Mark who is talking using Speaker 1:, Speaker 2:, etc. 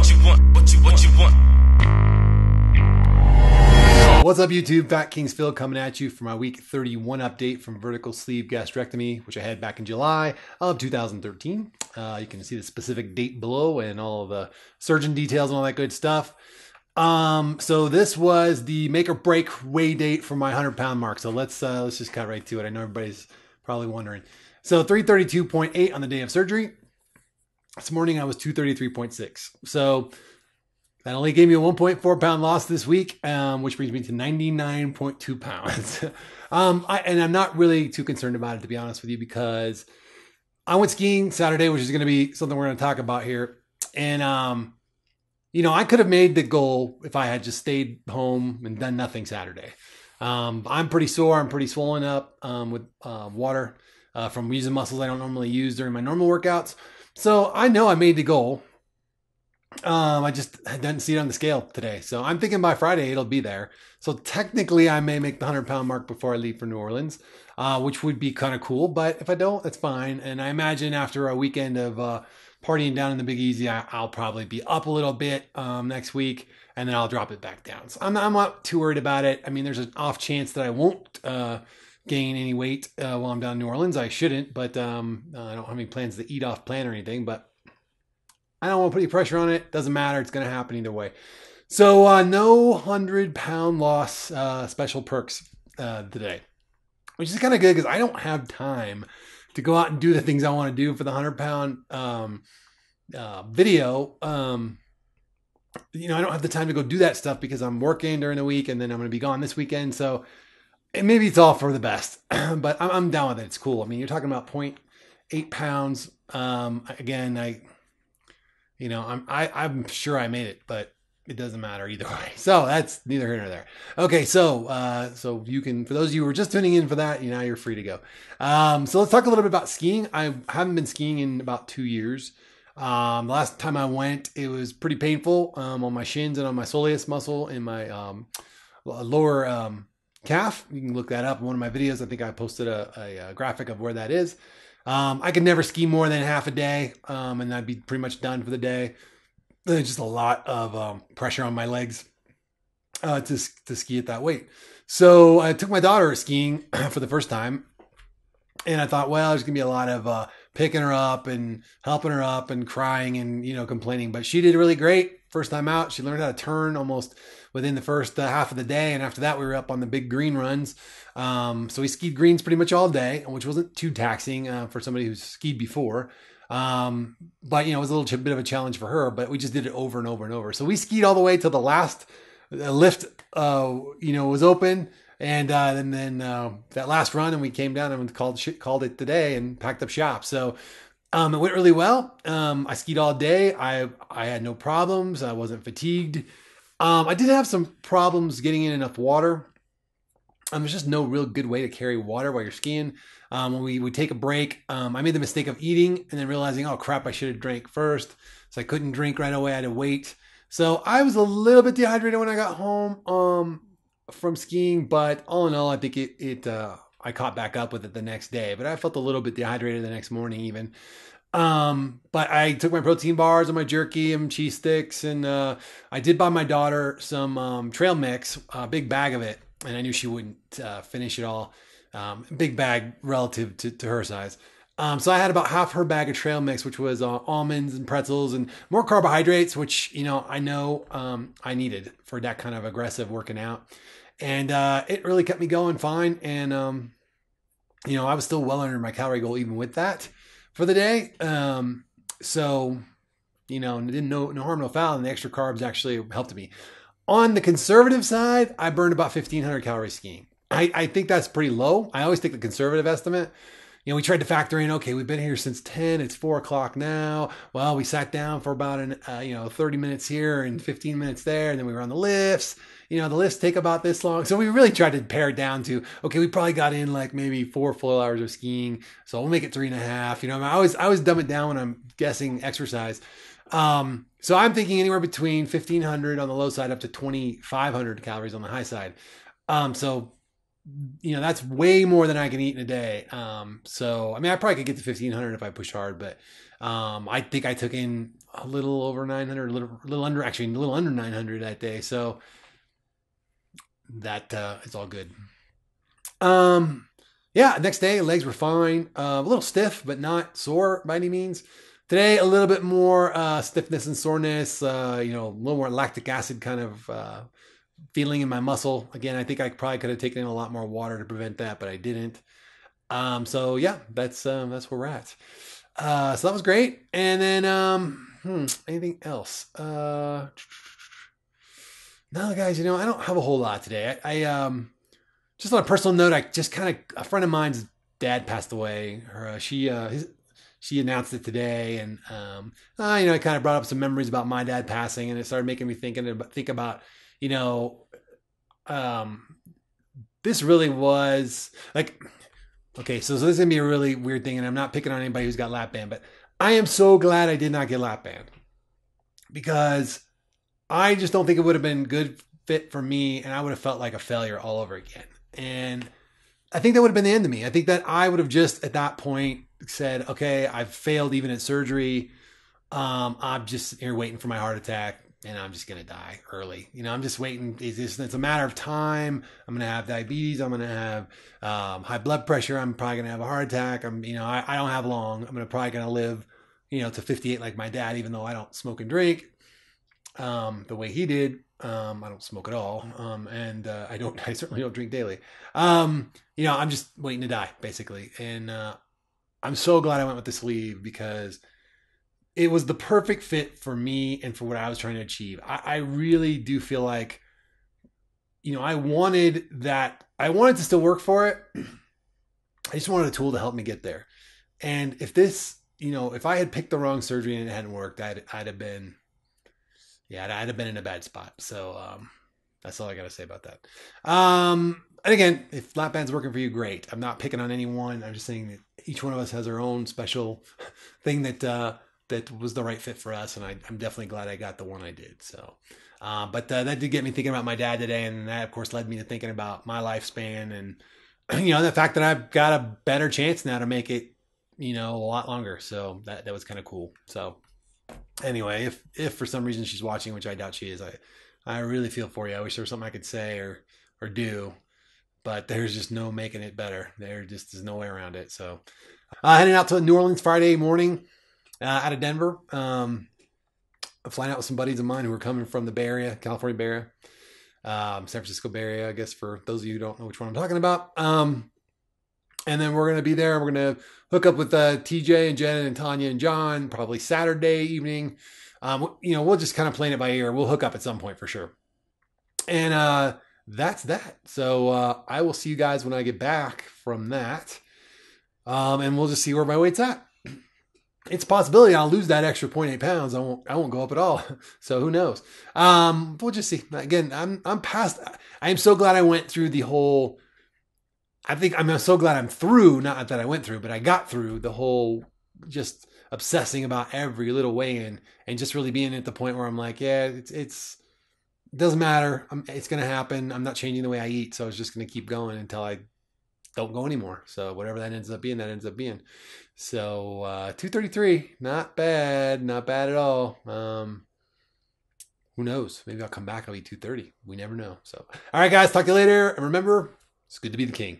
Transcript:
Speaker 1: What's up, YouTube? Fat Kings Phil coming at you for my week 31 update from vertical sleeve gastrectomy, which I had back in July of 2013. You can see the specific date below and all of the surgeon details and all that good stuff. So this was the make or break weigh date for my 100-pound mark. So let's just cut right to it. I know everybody's probably wondering. So 332.8 on the day of surgery. This morning I was 233.6. So that only gave me a 1.4 pound loss this week, which brings me to 99.2 pounds. And I'm not really too concerned about it, to be honest with you, because I went skiing Saturday, which is going to be something we're going to talk about here. And, you know, I could have made the goal if I had just stayed home and done nothing Saturday. I'm pretty sore. I'm pretty swollen up with water from using muscles I don't normally use during my normal workouts. So I know I made the goal. I just didn't see it on the scale today. So I'm thinking by Friday it'll be there. So technically I may make the 100-pound mark before I leave for New Orleans, which would be kind of cool. But if I don't, that's fine. And I imagine after a weekend of partying down in the Big Easy, I'll probably be up a little bit next week, and then I'll drop it back down. So I'm not too worried about it. I mean, there's an off chance that I won't gain any weight while I'm down in New Orleans. I shouldn't, but I don't have any plans to eat off plan or anything. But I don't want to put any pressure on it. Doesn't matter. It's going to happen either way. So no 100-pound loss special perks today, which is kind of good because I don't have time to go out and do the things I want to do for the 100-pound video. You know, I don't have the time to go do that stuff because I'm working during the week and then I'm going to be gone this weekend. So maybe it's all for the best, but I'm down with it. It's cool. I mean, you're talking about 0.8 pounds. Again, you know, I'm sure I made it, but it doesn't matter either way. So that's neither here nor there. Okay, so you can, for those of you who are just tuning in for that, you know, you're free to go. So let's talk a little bit about skiing. I haven't been skiing in about 2 years. The last time I went, it was pretty painful on my shins and on my soleus muscle in my lower calf. You can look that up in one of my videos. I think I posted a graphic of where that is. I could never ski more than half a day, and I'd be pretty much done for the day. There's just a lot of pressure on my legs to ski at that weight. So I took my daughter skiing for the first time, and I thought, well, there's gonna be a lot of picking her up and helping her up and crying and, you know, complaining. But she did really great. First time out, she learned how to turn almost within the first half of the day. And after that, we were up on the big green runs. So we skied greens pretty much all day, which wasn't too taxing for somebody who's skied before. But, you know, it was a little bit of a challenge for her, but we just did it over and over and over. So we skied all the way till the last lift, you know, was open. And then that last run, and we came down and called it today and packed up shop. So it went really well. I skied all day. I had no problems. I wasn't fatigued. I did have some problems getting in enough water. There's just no real good way to carry water while you're skiing. When we would take a break, I made the mistake of eating and then realizing, oh crap, I should have drank first. So I couldn't drink right away. I had to wait. So I was a little bit dehydrated when I got home from skiing, but all in all, I think I caught back up with it the next day. But I felt a little bit dehydrated the next morning even. But I took my protein bars and my jerky and cheese sticks, and I did buy my daughter some trail mix, a big bag of it, and I knew she wouldn't finish it all. Big bag relative to her size. So I had about half her bag of trail mix, which was almonds and pretzels and more carbohydrates, which, you know I needed for that kind of aggressive working out. And it really kept me going fine. And, you know, I was still well under my calorie goal even with that for the day. So, you know, no harm, no foul. And the extra carbs actually helped me. On the conservative side, I burned about 1,500 calories skiing. I think that's pretty low. I always take the conservative estimate. You know, we tried to factor in, okay, we've been here since 10, it's 4 o'clock now. Well, we sat down for about 30 minutes here and 15 minutes there. And then we were on the lifts. You know, the lifts take about this long. So we really tried to pare it down to, okay, we probably got in like maybe 4 full hours of skiing. So we'll make it 3.5. You know, I always dumb it down when I'm guessing exercise. So I'm thinking anywhere between 1,500 on the low side up to 2,500 calories on the high side. So, you know, that's way more than I can eat in a day. So, I mean, I probably could get to 1,500 if I push hard, but I think I took in a little over 900, a little under, actually a little under 900 that day. So that it's all good. Yeah, next day legs were fine. A little stiff, but not sore by any means. Today, a little bit more stiffness and soreness. A little more lactic acid kind of feeling in my muscle. Again, I think I probably could have taken in a lot more water to prevent that, but I didn't. So yeah, that's where we're at. So that was great. And then anything else? No, guys. I don't have a whole lot today. I just on a personal note, I just kind of a friend of mine's dad passed away. She announced it today, and I kind of brought up some memories about my dad passing, and it started making me think about this really was like, okay, so this is gonna be a really weird thing, and I'm not picking on anybody who's got lap band, but I am so glad I did not get lap band because I just don't think it would have been good fit for me, and I would have felt like a failure all over again. And I think that would have been the end of me. I think that I would have just at that point said, okay, I've failed even at surgery. I'm just here waiting for my heart attack and I'm just going to die early. I'm just waiting. It's a matter of time. I'm going to have diabetes. I'm going to have high blood pressure. I'm probably going to have a heart attack. I don't have long. I'm probably going to live, to 58 like my dad, even though I don't smoke and drink the way he did. I don't smoke at all. And I certainly don't drink daily. I'm just waiting to die basically. And I'm so glad I went with the sleeve because it was the perfect fit for me and for what I was trying to achieve. I really do feel like, I wanted to still work for it. I just wanted a tool to help me get there. And if if I had picked the wrong surgery and it hadn't worked, I'd have been in a bad spot. So that's all I got to say about that. And again, if lap band's working for you, great. I'm not picking on anyone. I'm just saying that each one of us has our own special thing that was the right fit for us. And I'm definitely glad I got the one I did. So, but that did get me thinking about my dad today. And that, of course, led me to thinking about my lifespan and, the fact that I've got a better chance now to make it, a lot longer. So that was kind of cool. So anyway, if for some reason she's watching, which I doubt she is, I really feel for you. I wish there was something I could say or do, but there's just no making it better. There just is no way around it. So heading out to New Orleans Friday morning out of Denver. Flying out with some buddies of mine who are coming from the Bay Area, California Bay Area, San Francisco Bay Area, I guess, for those of you who don't know which one I'm talking about. And then we're going to be there. We're going to hook up with TJ and Jen and Tanya and John, probably Saturday evening. We'll just kind of play it by ear. We'll hook up at some point for sure. And that's that. So I will see you guys when I get back from that. And we'll just see where my weight's at. It's a possibility I'll lose that extra 0.8 pounds. I won't go up at all. So who knows? We'll just see. Again, I'm past. I am so glad I went through the whole. I'm so glad I'm through. Not that I went through, but I got through the whole just obsessing about every little weigh-in and just really being at the point where I'm like, yeah, it doesn't matter. It's going to happen. I'm not changing the way I eat. So I was just going to keep going until I don't go anymore. So whatever that ends up being, that ends up being. So 233, not bad at all. Who knows? Maybe I'll come back. I'll be 230. We never know. So, all right, guys, talk to you later. And remember, it's good to be the king.